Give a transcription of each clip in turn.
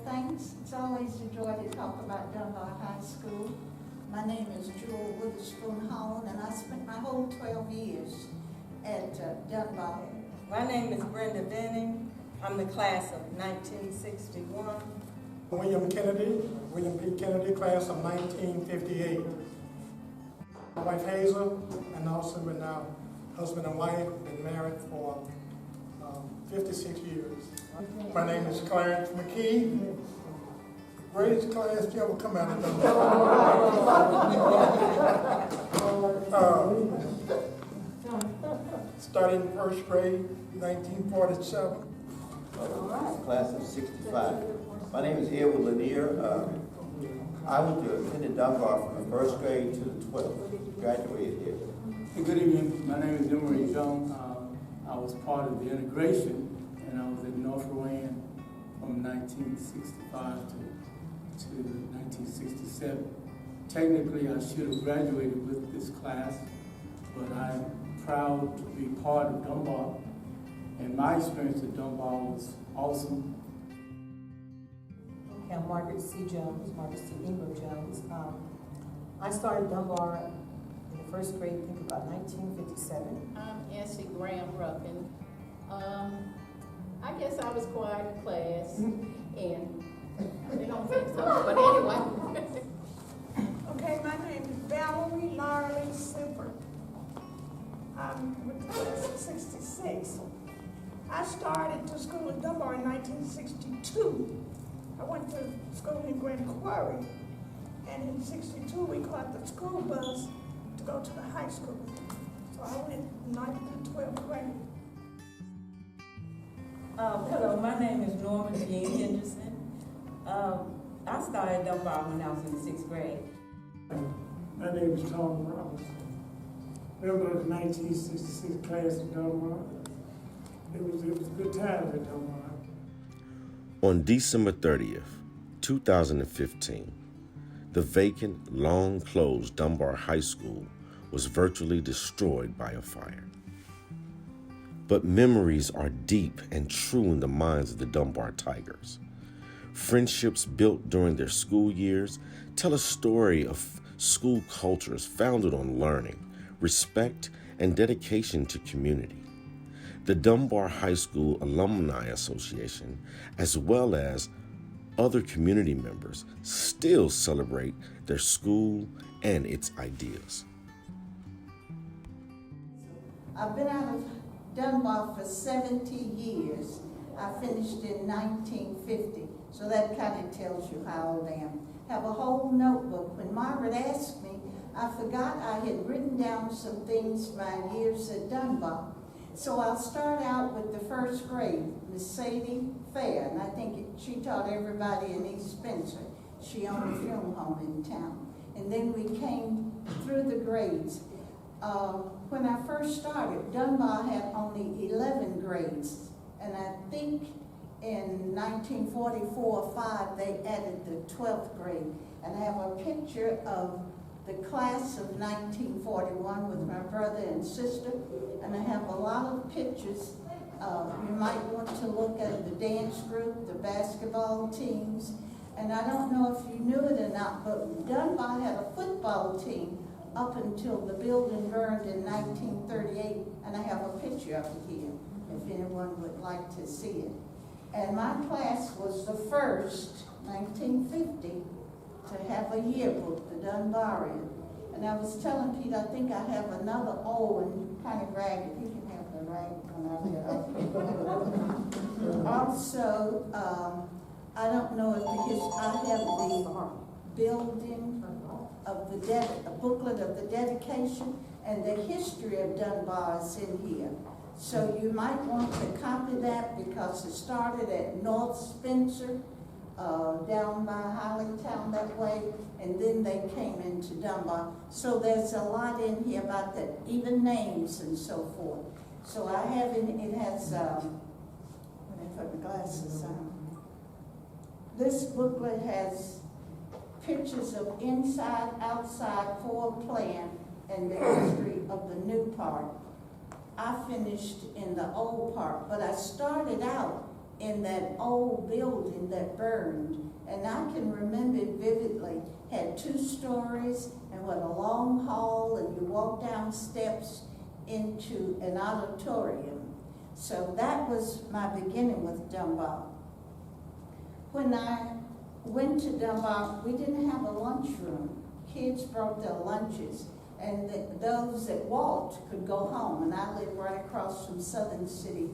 thanks. It's always a joy to talk about Dunbar High School. My name is Jewel Witherspoon Holland, and I spent my whole 12 years at Dunbar. My name is Brenda Benning. I'm the class of 1961. William P. Kennedy, class of 1958. My wife Hazel, and also we're now husband and wife, been married for 56 years. My name is Clarence McKee. Greatest class you ever come out of starting first grade, 1947. Class of 65. My name is Edward Lanier. I attended Dunbar from the first grade to the 12th. Graduated here. Hey, good evening. My name is Dunbar Jones. I was part of the integration, and I was at North Rowan from 1965 to 1967. Technically, I should have graduated with this class, but I'm proud to be part of Dunbar, and my experience at Dunbar was awesome. Okay, I'm Margaret C. Jones, Margaret C. Ingram Jones. I started Dunbar in the first grade, I think about 1957. I'm Essie Graham Ruffin. I guess I was quiet in class, and they don't think so, but anyway. Okay, my name is Valerie Larley Simper. I'm with the class of 66. I started to school in Dunbar in 1962. I went to school in Grand Quarry, and in 62 we caught the school bus to go to the high school. So I went 9th to 12th grade. Hello, my name is Norma Jean Henderson. I started Dunbar when I was in the 6th grade. My name is Tom Robinson. Member of the 1966 class of Dunbar. It was a good time at Dunbar. On December 30th, 2015, the vacant, long-closed Dunbar High School was virtually destroyed by a fire. But memories are deep and true in the minds of the Dunbar Tigers. Friendships built during their school years tell a story of school cultures founded on learning, respect, and dedication to community. The Dunbar High School Alumni Association, as well as other community members, still celebrate their school and its ideas. I've been out of Dunbar for 70 years. I finished in 1950, so that kind of tells you how old I am. Have a whole notebook. When Margaret asked me, I forgot I had written down some things my years at Dunbar. So I'll start out with the first grade, Miss Sadie Fair, and I think she taught everybody in East Spencer. She owned a film home in town. And then we came through the grades. When I first started, Dunbar had only 11 grades, and I think in 1944 or 5 they added the 12th grade. And I have a picture of the class of 1941 with my brother and sister, and I have a lot of pictures. You might want to look at the dance group, the basketball teams, and I don't know if you knew it or not, but Dunbar had a football team up until the building burned in 1938, and I have a picture of it here, if anyone would like to see it. And my class was the first, 1950, to have a yearbook, the Dunbarian. And I was telling Pete, I think I have another old and kind of ragged. You can have the ragged one out there. Also, I don't know if I have the building of a booklet of the dedication, and the history of Dunbar is in here. So you might want to copy that because it started at North Spencer, down by Highlandtown that way, and then they came into Dunbar. So there's a lot in here about that, even names and so forth. So I have it has, when I put my glasses on, this booklet has pictures of inside, outside, floor plan, and the history of the new part. I finished in the old part, but I started out in that old building that burned. And I can remember it vividly. Had 2 stories and with a long hall, and you walk down steps into an auditorium. So that was my beginning with Dunbar. When I went to Dunbar, we didn't have a lunchroom. Kids brought their lunches, and those that walked could go home. And I lived right across from Southern City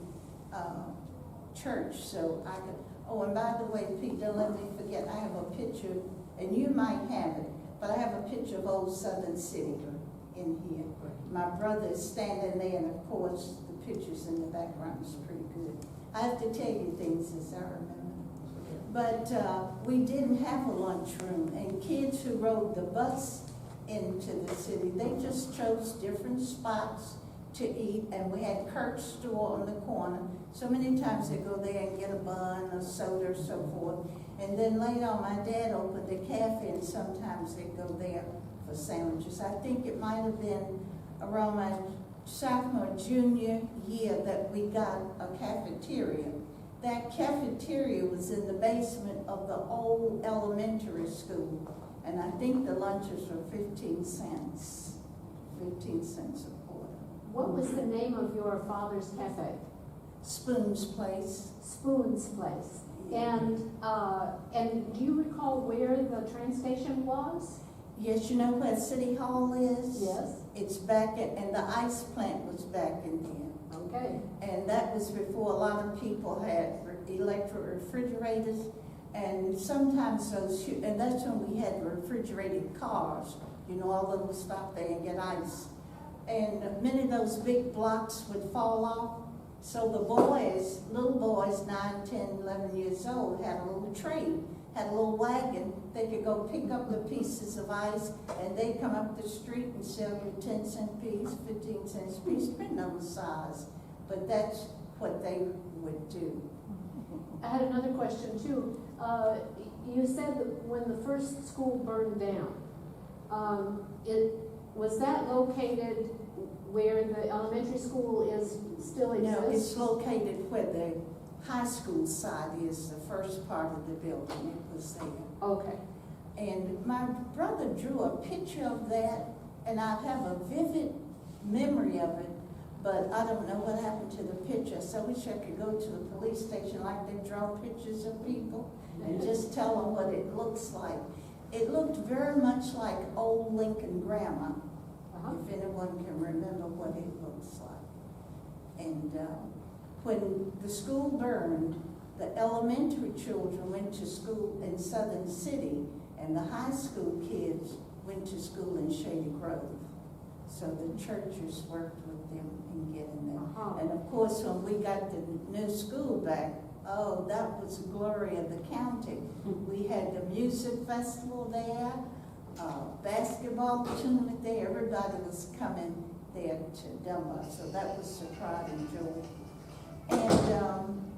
Church, so I could. Oh, and by the way, Pete, don't let me forget, I have a picture, and you might have it, but I have a picture of old Southern City in here. My brother is standing there, and of course, the pictures in the background is pretty good. I have to tell you things as I remember. But we didn't have a lunchroom, and kids who rode the bus into the city, they just chose different spots to eat, and we had Kirk's store on the corner. So many times they go there and get a bun, a soda, or so forth. And then later on, my dad opened a cafe, and sometimes they go there for sandwiches. I think it might have been around my sophomore, junior year that we got a cafeteria. That cafeteria was in the basement of the old elementary school, and I think the lunches were 15 cents. 15 cents a quarter. What was the name of your father's cafe? Spoon's Place. Spoon's Place. And do you recall where the train station was? Yes, you know where City Hall is? Yes. It's back and the ice plant was back in there. Okay. And that was before a lot of people had electric refrigerators, and sometimes and that's when we had refrigerated cars. You know, all of them would stop there and get ice. And many of those big blocks would fall off. So the boys, little boys, 9, 10, 11 years old, had a little train, had a little wagon. They could go pick up the pieces of ice, and they'd come up the street and sell you 10-cent piece, 15 cents piece, depending on the size. But that's what they would do. I had another question too. You said that when the first school burned down, was that located where the elementary school still exists? No, it's located where the high school side is, the first part of the building. It was there. Okay. And my brother drew a picture of that, and I have a vivid memory of it, but I don't know what happened to the picture. So I wish I could go to the police station like they draw pictures of people and just tell them what it looks like. It looked very much like old Lincoln Grammar, if anyone can remember what it looks like. And when the school burned, the elementary children went to school in Southern City, and the high school kids went to school in Shady Grove. So the churches worked with them in getting them. And of course, when we got the new school back, oh, that was the glory of the county. We had the music festival there, basketball tournament there. Everybody was coming there to Dunbar, so that was the pride and joy. And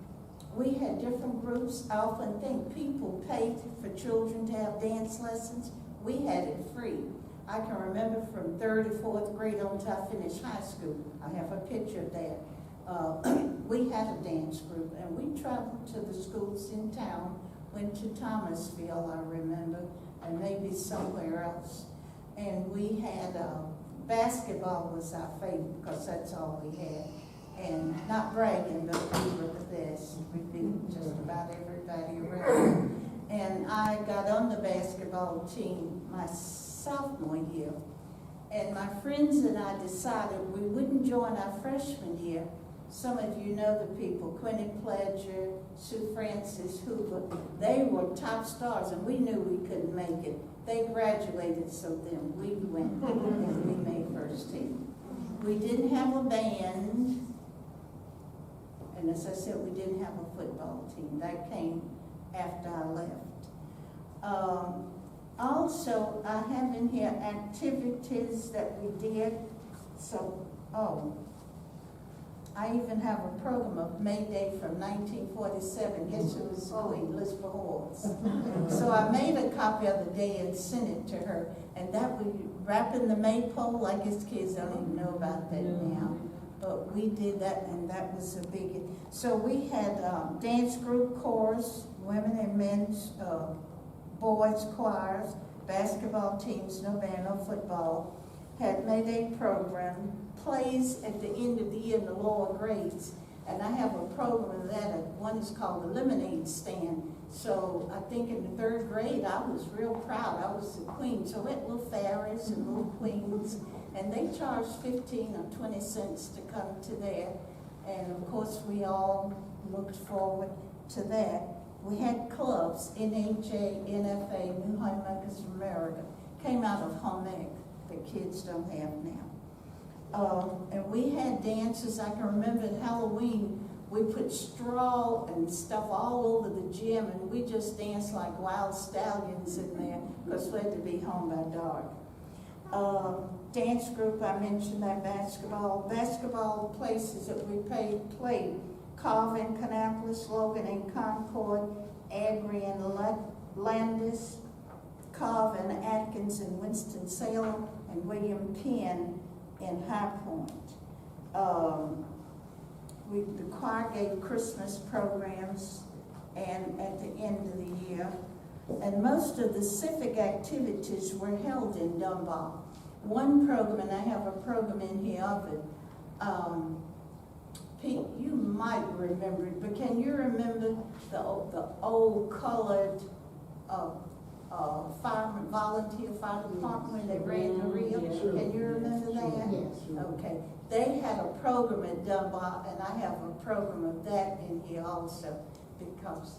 we had different groups. I often think people paid for children to have dance lessons. We had it free. I can remember from 3rd or 4th grade on until I finished high school. I have a picture of that. We had a dance group, and we traveled to the schools in town, went to Thomasville, I remember, and maybe somewhere else. And we had basketball was our favorite because that's all we had. And not bragging, but we were the best. We beat just about everybody around. And I got on the basketball team my sophomore year. And my friends and I decided we wouldn't join our freshman year. Some of you know the people, Quinny Pledger, Sue Francis, Hoover. They were top stars, and we knew we couldn't make it. They graduated, so then we went and we made first team. We didn't have a band. And as I said, we didn't have a football team. That came after I left. Also, I have in here activities that we did. So, I even have a program of May Day from 1947. Guess who was Queen? Elizabeth Horse. So I made a copy of the day and sent it to her. And that we wrap in the maypole. I guess kids don't even know about that now. but we did that, and that was a biggie. So we had dance group, chorus, women and men's, boys choirs, basketball teams, no band, no football, had May Day program, plays at the end of the year in the lower grades. And I have a program of that, one is called the Lemonade Stand. So I think in the 3rd grade, I was real proud. I was the queen. So we had little fairies and little queens, and they charged 15 or 20 cents to come to that. And of course, we all looked forward to that. We had clubs, NHA, NFA, New Homemakers of America, came out of home ec that kids don't have now. And we had dances. I can remember at Halloween, we put straw and stuff all over the gym, and we just danced like wild stallions in there because we had to be home by dark. Dance group, I mentioned that. Basketball places that we played. Carvin, Kannapolis, Logan and Concord, Agri and Landis, Carvin, Atkins and Winston-Salem, and William Penn in High Point. The choir gave Christmas programs and at the end of the year. And most of the civic activities were held in Dunbar. One program, and I have a program in here of it, Pete, you might remember it, but can you remember the old colored fireman, volunteer fire department when they ran the reel? Sure. Can you remember that? Yes. Okay. They had a program at Dunbar, and I have a program of that in here also, because,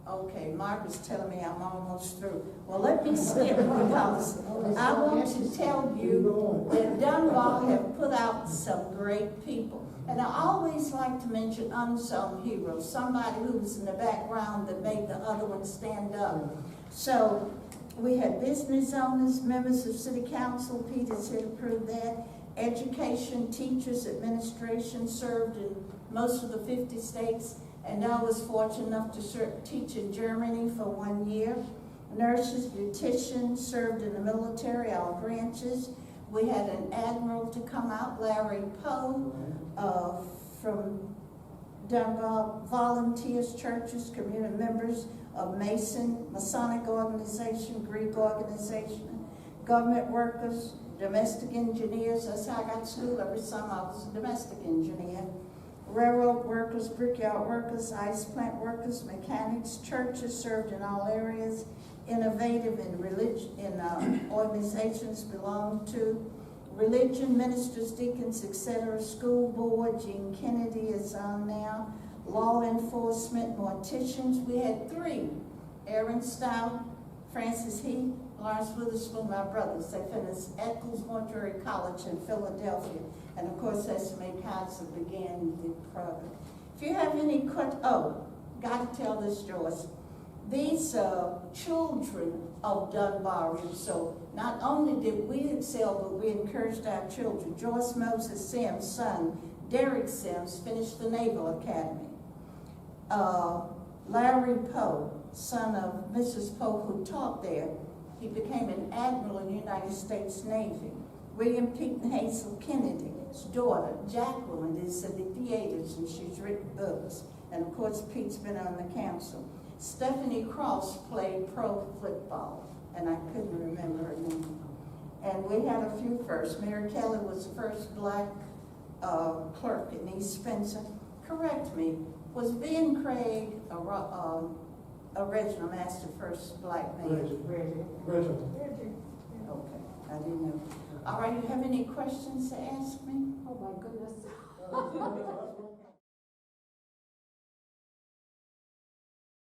okay, Margaret's telling me I'm almost through. Well, let me skip, because I want to tell you that Dunbar have put out some great people. And I always like to mention unsung heroes, somebody who was in the background that made the other one stand up. So we had business owners, members of city council, Peter's here to prove that, education, teachers, administration, served in most of the 50 states, and I was fortunate enough to teach in Germany for 1 year. Nurses, beauticians, served in the military, all branches. We had an admiral to come out, Larry Poe, from Dunbar, volunteers, churches, community members of Mason, Masonic organization, Greek organization, government workers, domestic engineers. That's how I got to school every summer. I was a domestic engineer. Railroad workers, brickyard workers, ice plant workers, mechanics, churches served in all areas, innovative in religion, organizations belong to, religion, ministers, deacons, etc., school board, Gene Kennedy is on now, law enforcement, morticians. We had 3, Aaron Stout, Francis Heath, Lawrence Witherspoon, my brothers. They finished Eccles Mortuary College in Philadelphia. And of course, Esme Kaiser began the program. If you have any questions, got to tell this, Joyce. These children of Dunbar, so not only did we excel, but we encouraged our children. Joyce Moses Sims' son, Derek Sims, finished the Naval Academy. Larry Poe, son of Mrs. Poe, who taught there, he became an admiral in the United States Navy. William Pete and Hazel Kennedy's daughter, Jacqueline, is in the theaters and she's written books. And of course, Pete's been on the council. Stephanie Cross played pro football, and I couldn't remember her name. And we had a few firsts. Mary Kelly was the first black clerk in East Spencer. Correct me, was Ben Craig a Reginald Master first black man? Reginald. Okay, I didn't know. All right, you have any questions to ask me? Oh my goodness.